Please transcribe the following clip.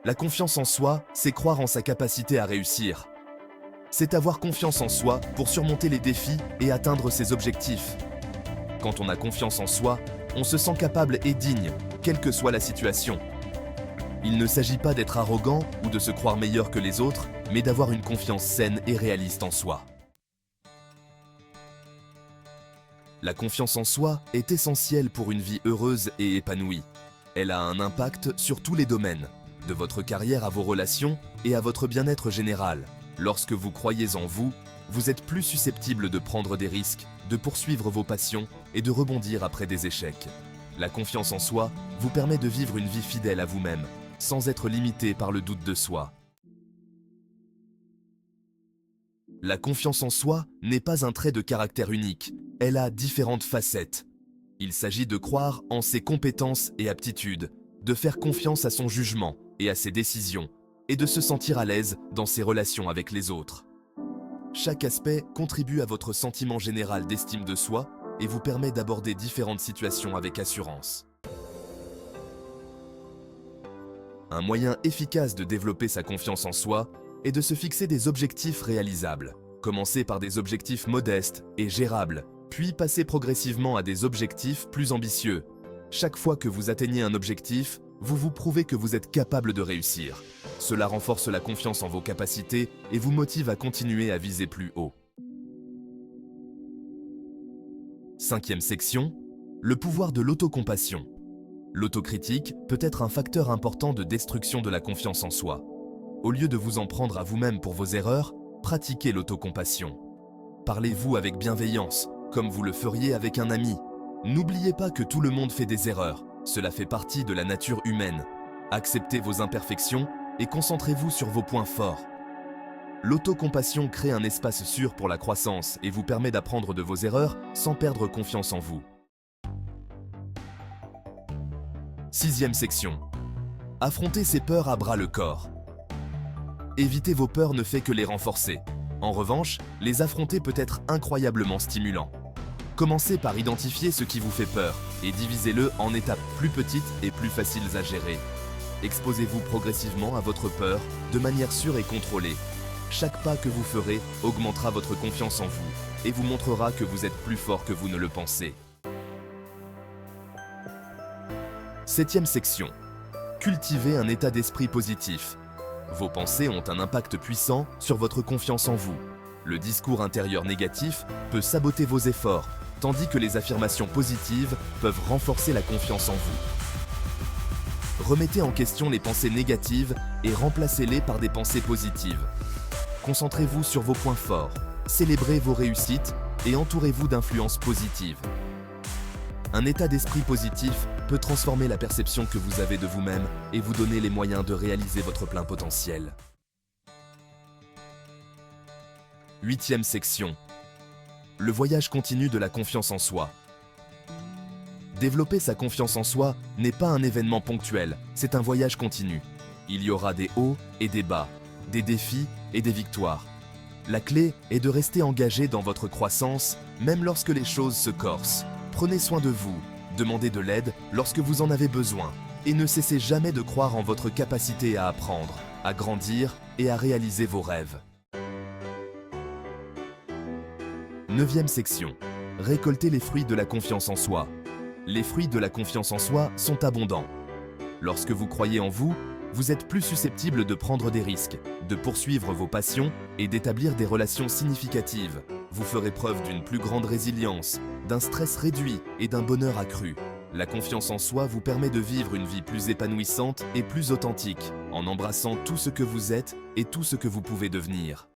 La confiance en soi, c'est croire en sa capacité à réussir. C'est avoir confiance en soi pour surmonter les défis et atteindre ses objectifs. Quand on a confiance en soi, on se sent capable et digne, quelle que soit la situation. Il ne s'agit pas d'être arrogant ou de se croire meilleur que les autres, mais d'avoir une confiance saine et réaliste en soi. La confiance en soi est essentielle pour une vie heureuse et épanouie. Elle a un impact sur tous les domaines, de votre carrière à vos relations et à votre bien-être général. Lorsque vous croyez en vous, vous êtes plus susceptible de prendre des risques, de poursuivre vos passions et de rebondir après des échecs. La confiance en soi vous permet de vivre une vie fidèle à vous-même, sans être limité par le doute de soi. La confiance en soi n'est pas un trait de caractère unique, elle a différentes facettes. Il s'agit de croire en ses compétences et aptitudes, de faire confiance à son jugement et à ses décisions, et de se sentir à l'aise dans ses relations avec les autres. Chaque aspect contribue à votre sentiment général d'estime de soi et vous permet d'aborder différentes situations avec assurance. Un moyen efficace de développer sa confiance en soi est de se fixer des objectifs réalisables. Commencez par des objectifs modestes et gérables, puis passez progressivement à des objectifs plus ambitieux. Chaque fois que vous atteignez un objectif, vous vous prouvez que vous êtes capable de réussir. Cela renforce la confiance en vos capacités et vous motive à continuer à viser plus haut. Cinquième section, le pouvoir de l'autocompassion. L'autocritique peut être un facteur important de destruction de la confiance en soi. Au lieu de vous en prendre à vous-même pour vos erreurs, pratiquez l'autocompassion. Parlez-vous avec bienveillance, comme vous le feriez avec un ami. N'oubliez pas que tout le monde fait des erreurs, cela fait partie de la nature humaine. Acceptez vos imperfections et concentrez-vous sur vos points forts. L'autocompassion crée un espace sûr pour la croissance et vous permet d'apprendre de vos erreurs sans perdre confiance en vous. Sixième section. Affrontez ses peurs à bras le corps. Éviter vos peurs ne fait que les renforcer. En revanche, les affronter peut être incroyablement stimulant. Commencez par identifier ce qui vous fait peur et divisez-le en étapes plus petites et plus faciles à gérer. Exposez-vous progressivement à votre peur de manière sûre et contrôlée. Chaque pas que vous ferez augmentera votre confiance en vous et vous montrera que vous êtes plus fort que vous ne le pensez. Septième section. Cultivez un état d'esprit positif. Vos pensées ont un impact puissant sur votre confiance en vous. Le discours intérieur négatif peut saboter vos efforts, tandis que les affirmations positives peuvent renforcer la confiance en vous. Remettez en question les pensées négatives et remplacez-les par des pensées positives. Concentrez-vous sur vos points forts, célébrez vos réussites et entourez-vous d'influences positives. Un état d'esprit positif peut transformer la perception que vous avez de vous-même et vous donner les moyens de réaliser votre plein potentiel. Huitième section. Le voyage continu de la confiance en soi. Développer sa confiance en soi n'est pas un événement ponctuel, c'est un voyage continu. Il y aura des hauts et des bas, des défis et des victoires. La clé est de rester engagé dans votre croissance, même lorsque les choses se corsent. Prenez soin de vous, demandez de l'aide lorsque vous en avez besoin, et ne cessez jamais de croire en votre capacité à apprendre, à grandir et à réaliser vos rêves. Neuvième section. Récoltez les fruits de la confiance en soi. Les fruits de la confiance en soi sont abondants. Lorsque vous croyez en vous, vous êtes plus susceptible de prendre des risques, de poursuivre vos passions et d'établir des relations significatives. Vous ferez preuve d'une plus grande résilience, d'un stress réduit et d'un bonheur accru. La confiance en soi vous permet de vivre une vie plus épanouissante et plus authentique, en embrassant tout ce que vous êtes et tout ce que vous pouvez devenir.